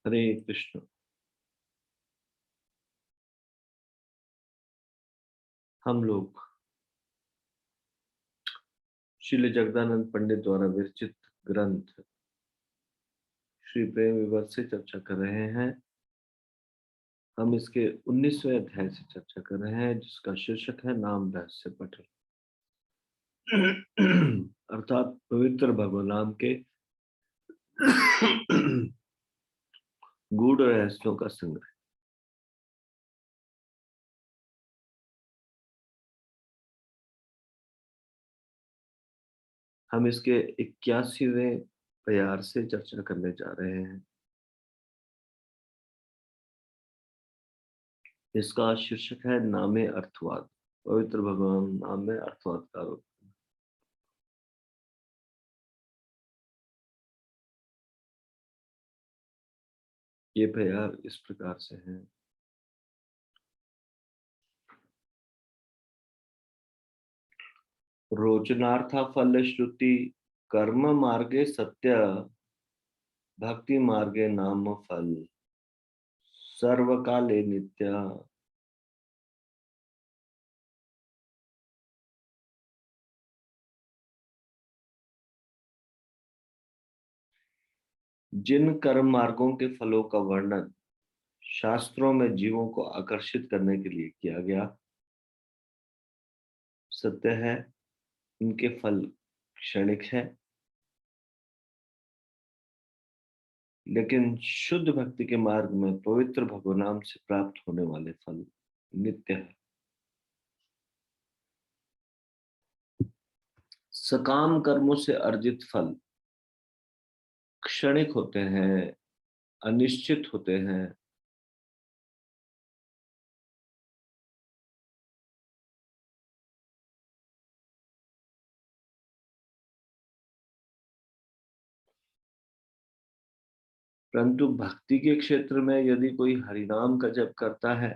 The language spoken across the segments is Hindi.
हरे कृष्ण। हम लोग श्रील जगदानंद पंडित द्वारा विरचित ग्रंथ श्री प्रेम विवर्त से चर्चा कर रहे हैं। हम इसके 19वें अध्याय से चर्चा कर रहे हैं, जिसका शीर्षक है नाम रहस्य पठन। अर्थात पवित्र भगवान नाम के गूढ़ रहस्यों का संग्रह। हम इसके 81वें प्यार से चर्चा करने जा रहे हैं। इसका शीर्षक है नामे अर्थवाद। पवित्र भगवान नाम में अर्थवाद का आरोप। ये प्यार इस प्रकार से है। रोचनार्था फल श्रुति कर्म मार्गे सत्य भक्ति मार्गे नाम फल सर्वकाले नित्य। जिन कर्म मार्गों के फलों का वर्णन शास्त्रों में जीवों को आकर्षित करने के लिए किया गया, सत्य है, इनके फल क्षणिक है, लेकिन शुद्ध भक्ति के मार्ग में पवित्र भगवनाम से प्राप्त होने वाले फल नित्य है। सकाम कर्मों से अर्जित फल क्षणिक होते हैं, अनिश्चित होते हैं। परंतु भक्ति के क्षेत्र में यदि कोई हरिनाम का जप करता है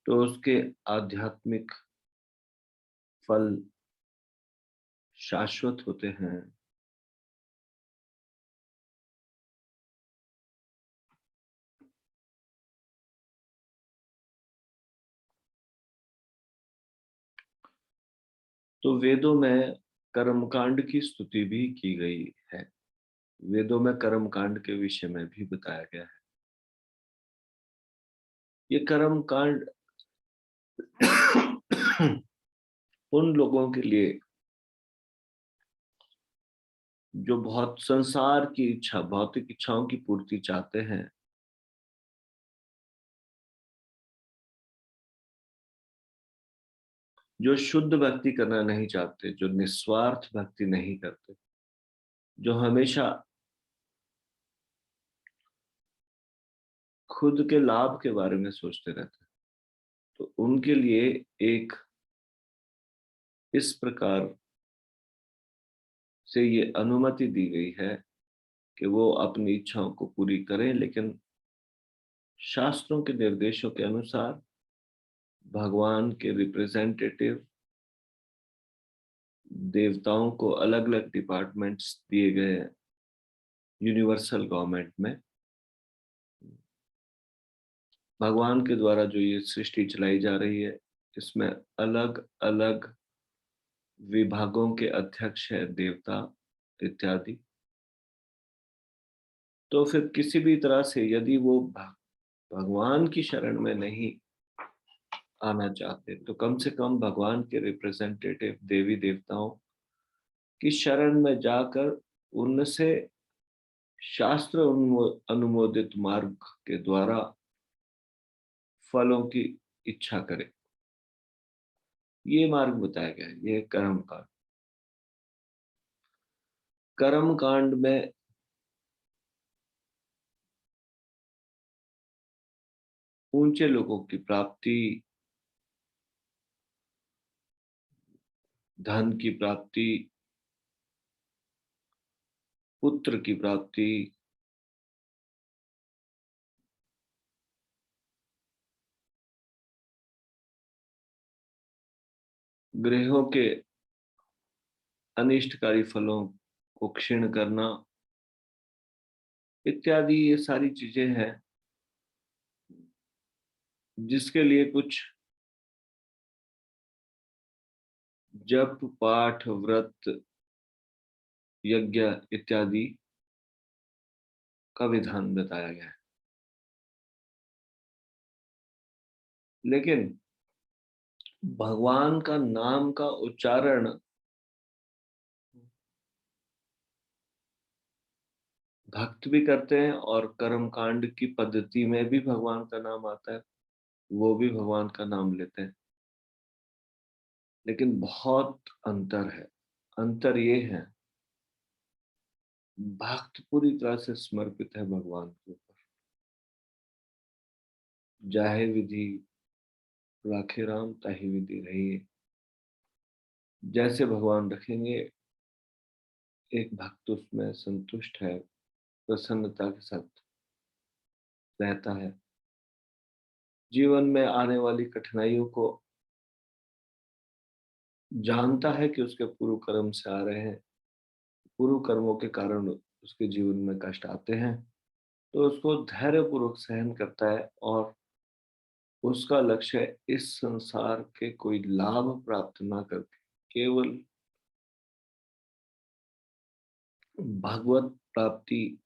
तो उसके आध्यात्मिक फल शाश्वत होते हैं। तो वेदों में कर्मकांड की स्तुति भी की गई है। वेदों में कर्मकांड के विषय में भी बताया गया है। ये कर्मकांड उन लोगों के लिए जो बहुत संसार की इच्छा, भौतिक इच्छाओं की पूर्ति चाहते हैं, जो शुद्ध भक्ति करना नहीं चाहते, जो निस्वार्थ भक्ति नहीं करते, जो हमेशा खुद के लाभ के बारे में सोचते रहते हैं, तो उनके लिए एक इस प्रकार से ये अनुमति दी गई है कि वो अपनी इच्छाओं को पूरी करें, लेकिन शास्त्रों के निर्देशों के अनुसार भगवान के रिप्रेजेंटेटिव देवताओं को अलग अलग डिपार्टमेंट्स दिए गए हैं यूनिवर्सल गवर्नमेंट में। भगवान के द्वारा जो ये सृष्टि चलाई जा रही है, इसमें अलग अलग विभागों के अध्यक्ष है देवता इत्यादि। तो फिर किसी भी तरह से यदि वो भगवान की शरण में नहीं आना चाहते, तो कम से कम भगवान के रिप्रेजेंटेटिव देवी देवताओं की शरण में जाकर उनसे शास्त्र अनुमोदित मार्ग के द्वारा फलों की इच्छा करें। ये मार्ग बताया गया है। ये कर्म कांड। कर्म कांड में ऊंचे लोगों की प्राप्ति, धन की प्राप्ति, पुत्र की प्राप्ति, ग्रहों के अनिष्टकारी फलों को क्षीण करना, इत्यादि ये सारी चीजें हैं जिसके लिए कुछ जप पाठ व्रत यज्ञ इत्यादि का विधान बताया गया है। लेकिन भगवान का नाम का उच्चारण भक्त भी करते हैं और कर्म कांड की पद्धति में भी भगवान का नाम आता है, वो भी भगवान का नाम लेते हैं। लेकिन बहुत अंतर है। अंतर ये है, भक्त पूरी तरह से समर्पित है भगवान के ऊपर। जाहे विधि राखे राम ताहि विधि रहिए। जैसे भगवान रखेंगे, एक भक्त उसमें संतुष्ट है, प्रसन्नता के साथ रहता है। जीवन में आने वाली कठिनाइयों को जानता है कि उसके पूर्व कर्म से आ रहे हैं, पूर्व कर्मों के कारण उसके जीवन में कष्ट आते हैं, तो उसको धैर्य पूर्वक सहन करता है और उसका लक्ष्य इस संसार के कोई लाभ प्राप्त ना करके केवल भगवत प्राप्ति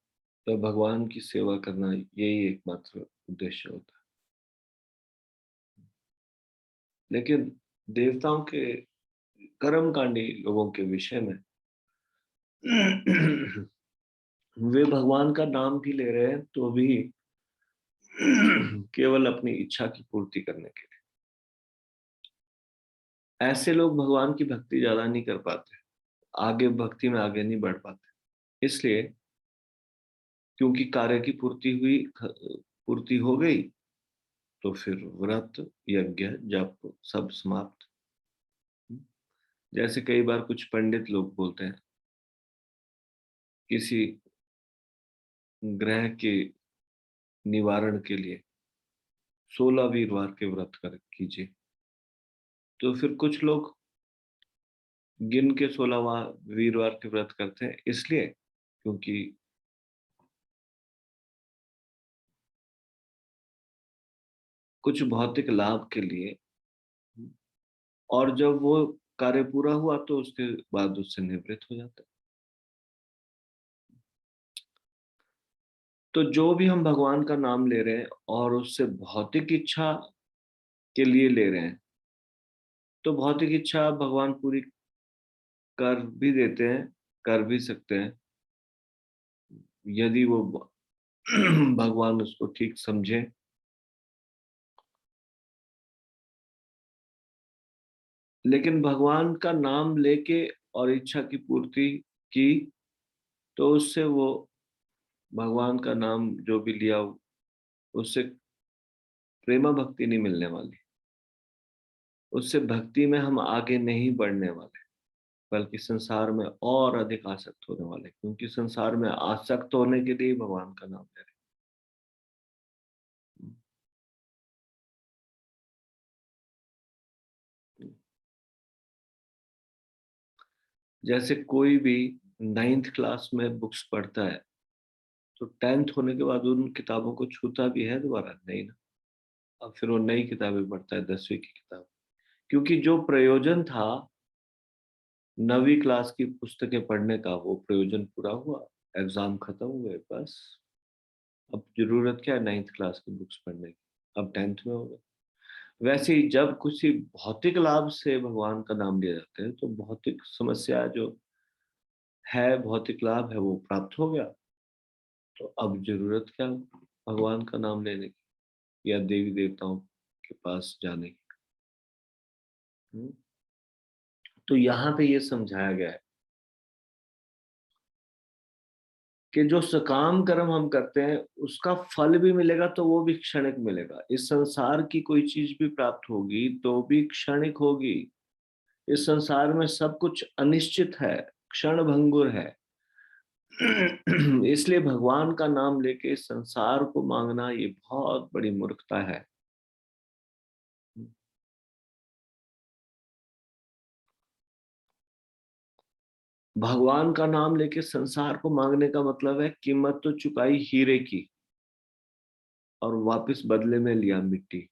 या भगवान की सेवा करना, यही एकमात्र उद्देश्य होता है। लेकिन देवताओं के कर्मकांडी लोगों के विषय में वे भगवान का नाम भी ले रहे हैं तो भी केवल अपनी इच्छा की पूर्ति करने के लिए। ऐसे लोग भगवान की भक्ति ज्यादा नहीं कर पाते, आगे भक्ति में आगे नहीं बढ़ पाते। इसलिए क्योंकि कार्य की पूर्ति हो गई, तो फिर व्रत यज्ञ जप सब समाप्त। जैसे कई बार कुछ पंडित लोग बोलते हैं, किसी ग्रह के निवारण के लिए 16 वीरवार के व्रत कर कीजिए। तो फिर कुछ लोग गिन के 16 वीरवार के व्रत करते हैं, इसलिए क्योंकि कुछ भौतिक लाभ के लिए, और जब वो कार्य पूरा हुआ तो उसके बाद उससे निवृत्त हो जाता है। तो जो भी हम भगवान का नाम ले रहे हैं और उससे भौतिक इच्छा के लिए ले रहे हैं, तो भौतिक इच्छा भगवान पूरी कर भी देते हैं, कर भी सकते हैं, यदि वो भगवान उसको ठीक समझे। लेकिन भगवान का नाम लेके और इच्छा की पूर्ति की, तो उससे वो भगवान का नाम जो भी लिया, उससे प्रेमा भक्ति नहीं मिलने वाली, उससे भक्ति में हम आगे नहीं बढ़ने वाले, बल्कि संसार में और अधिक आसक्त होने वाले, क्योंकि संसार में आसक्त होने के लिए भगवान का नाम ले रहे हैं। जैसे कोई भी 9th क्लास में बुक्स पढ़ता है, तो 10th होने के बाद उन किताबों को छूता भी है दोबारा नहीं ना। अब फिर वो नई किताबें पढ़ता है, 10वीं की किताब, क्योंकि जो प्रयोजन था 9वीं क्लास की पुस्तकें पढ़ने का, वो प्रयोजन पूरा हुआ, एग्जाम खत्म हुए, बस। अब जरूरत क्या है 9th क्लास की बुक्स पढ़ने की, अब 10th में हो गए। वैसे ही जब किसी भौतिक लाभ से भगवान का नाम लिया जाता है, तो भौतिक समस्या जो है, भौतिक लाभ है, वो प्राप्त हो गया, तो अब जरूरत क्या भगवान का नाम लेने की या देवी देवताओं के पास जाने की। हम्म? तो यहाँ पे ये समझाया गया है कि जो सकाम कर्म हम करते हैं, उसका फल भी मिलेगा तो वो भी क्षणिक मिलेगा। इस संसार की कोई चीज भी प्राप्त होगी तो भी क्षणिक होगी। इस संसार में सब कुछ अनिश्चित है, क्षण भंगुर है। इसलिए भगवान का नाम लेके संसार को मांगना, ये बहुत बड़ी मूर्खता है। भगवान का नाम लेके संसार को मांगने का मतलब है कीमत तो चुकाई हीरे की और वापस बदले में लिया मिट्टी।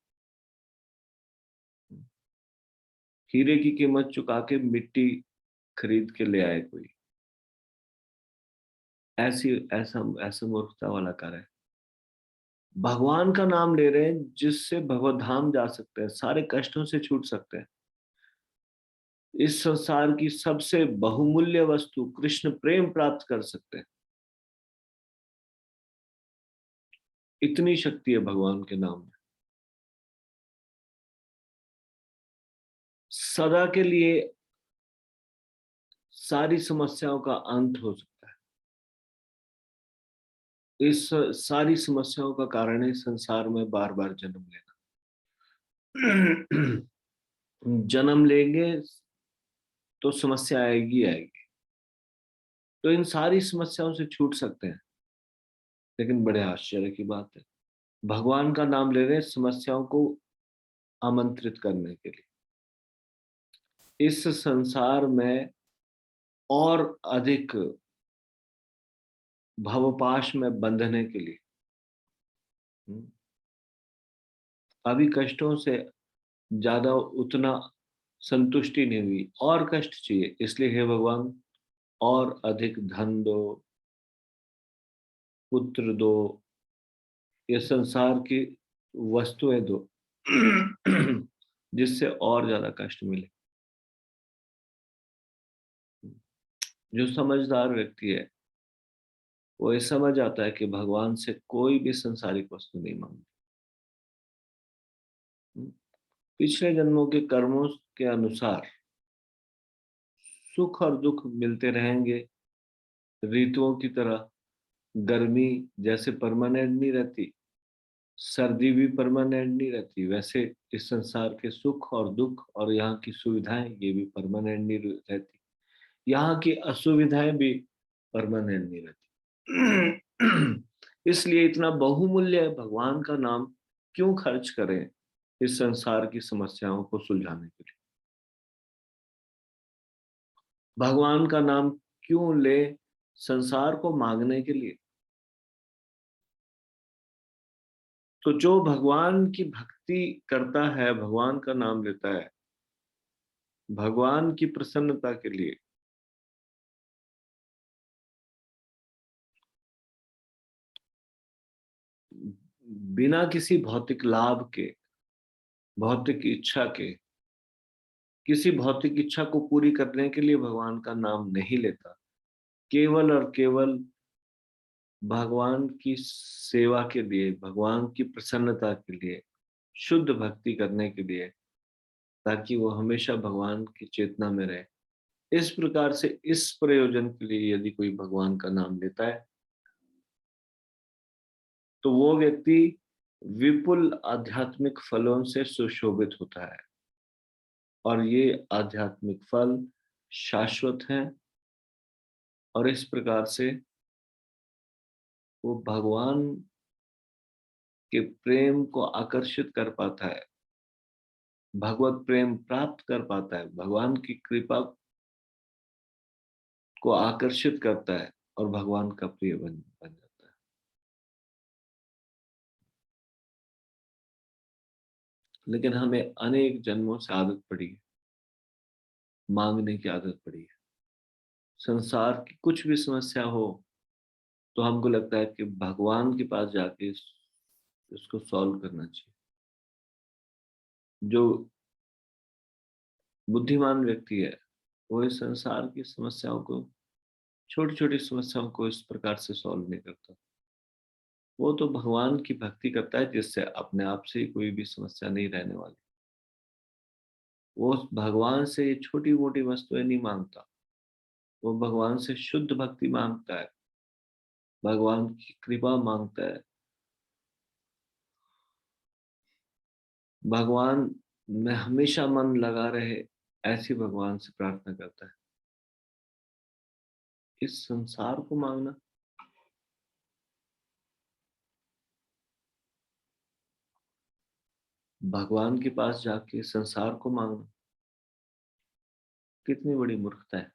हीरे की कीमत चुका के मिट्टी खरीद के ले आए कोई, ऐसी ऐसा ऐसा मूर्खता वाला कार्य है। भगवान का नाम ले रहे हैं जिससे भगवत धाम जा सकते हैं, सारे कष्टों से छूट सकते हैं। इस संसार की सबसे बहुमूल्य वस्तु कृष्ण प्रेम प्राप्त कर सकते हैं। इतनी शक्ति है भगवान के नाम में। सदा के लिए सारी समस्याओं का अंत हो सकता है। इस सारी समस्याओं का कारण है संसार में बार बार जन्म लेना। जन्म लेंगे तो समस्या आएगी आएगी, तो इन सारी समस्याओं से छूट सकते हैं। लेकिन बड़े आश्चर्य की बात है, भगवान का नाम ले रहे हैं समस्याओं को आमंत्रित करने के लिए, इस संसार में और अधिक भवपाश में बंधने के लिए। हम्म, अभी कष्टों से ज्यादा उतना संतुष्टि नहीं हुई, और कष्ट चाहिए, इसलिए हे भगवान और अधिक धन दो, पुत्र दो, ये संसार की वस्तुएं दो, जिससे और ज्यादा कष्ट मिले। जो समझदार व्यक्ति है वो ये समझ आता है कि भगवान से कोई भी संसारिक वस्तु नहीं मांगती। पिछले जन्मों के कर्मों के अनुसार सुख और दुख मिलते रहेंगे। ऋतुओं की तरह गर्मी जैसे परमानेंट नहीं रहती, सर्दी भी परमानेंट नहीं रहती, वैसे इस संसार के सुख और दुख और यहाँ की सुविधाएं ये भी परमानेंट नहीं रहती, यहाँ की असुविधाएं भी परमानेंट नहीं रहती। इसलिए इतना बहुमूल्य है भगवान का नाम क्यों खर्च करें इस संसार की समस्याओं को सुलझाने के लिए। भगवान का नाम क्यों ले संसार को मांगने के लिए। तो जो भगवान की भक्ति करता है, भगवान का नाम लेता है भगवान की प्रसन्नता के लिए, बिना किसी भौतिक लाभ के, भौतिक इच्छा के, किसी भौतिक इच्छा को पूरी करने के लिए भगवान का नाम नहीं लेता, केवल और केवल भगवान की सेवा के लिए, भगवान की प्रसन्नता के लिए, शुद्ध भक्ति करने के लिए, ताकि वो हमेशा भगवान की चेतना में रहे। इस प्रकार से इस प्रयोजन के लिए यदि कोई भगवान का नाम लेता है तो वो व्यक्ति विपुल आध्यात्मिक फलों से सुशोभित होता है, और ये आध्यात्मिक फल शाश्वत हैं, और इस प्रकार से वो भगवान के प्रेम को आकर्षित कर पाता है, भगवत प्रेम प्राप्त कर पाता है, भगवान की कृपा को आकर्षित करता है और भगवान का प्रिय बन जाता है। लेकिन हमें अनेक जन्मों से आदत पड़ी है, मांगने की आदत पड़ी है। संसार की कुछ भी समस्या हो तो हमको लगता है कि भगवान के पास जाके इसको सॉल्व करना चाहिए। जो बुद्धिमान व्यक्ति है वो इस संसार की समस्याओं को, छोटी छोटी समस्याओं को इस प्रकार से सॉल्व नहीं करता। वो तो भगवान की भक्ति करता है जिससे अपने आप से ही कोई भी समस्या नहीं रहने वाली। वो भगवान से ये छोटी मोटी वस्तुएं नहीं मांगता, वो भगवान से शुद्ध भक्ति मांगता है, भगवान की कृपा मांगता है, भगवान में हमेशा मन लगा रहे ऐसी भगवान से प्रार्थना करता है। इस संसार को मांगना, भगवान के पास जाके संसार को मांगना कितनी बड़ी मूर्खता है।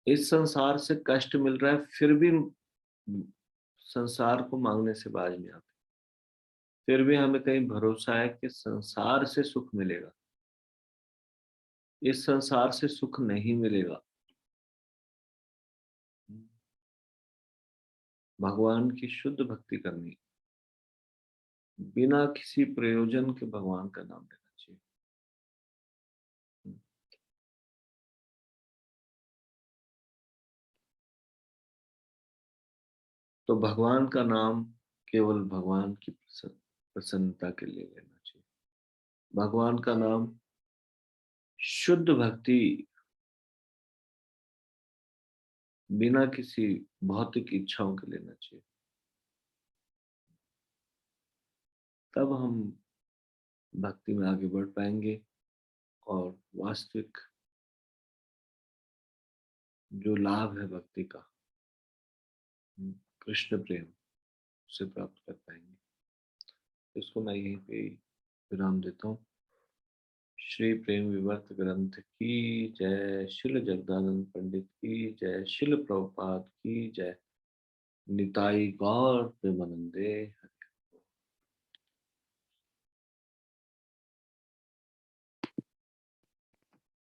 इस संसार से कष्ट मिल रहा है, फिर भी संसार को मांगने से बाज नहीं आते। फिर भी हमें कहीं भरोसा है कि संसार से सुख मिलेगा। इस संसार से सुख नहीं मिलेगा। भगवान की शुद्ध भक्ति करनी, बिना किसी प्रयोजन के भगवान का नाम लेना चाहिए। तो भगवान का नाम केवल भगवान की प्रसन्नता के लिए लेना चाहिए। भगवान का नाम शुद्ध भक्ति, बिना किसी भौतिक इच्छाओं के लेना चाहिए। तब हम भक्ति में आगे बढ़ पाएंगे और वास्तविक जो लाभ है भक्ति का, कृष्ण प्रेम, से प्राप्त कर पाएंगे। इसको मैं यहीं पे विराम देता हूँ। श्री प्रेम विवर्त ग्रंथ की जय, शिल जगदानंद पंडित की जय, शिल प्रभुपाद की जय, निताई गौर प्रेमानंदे।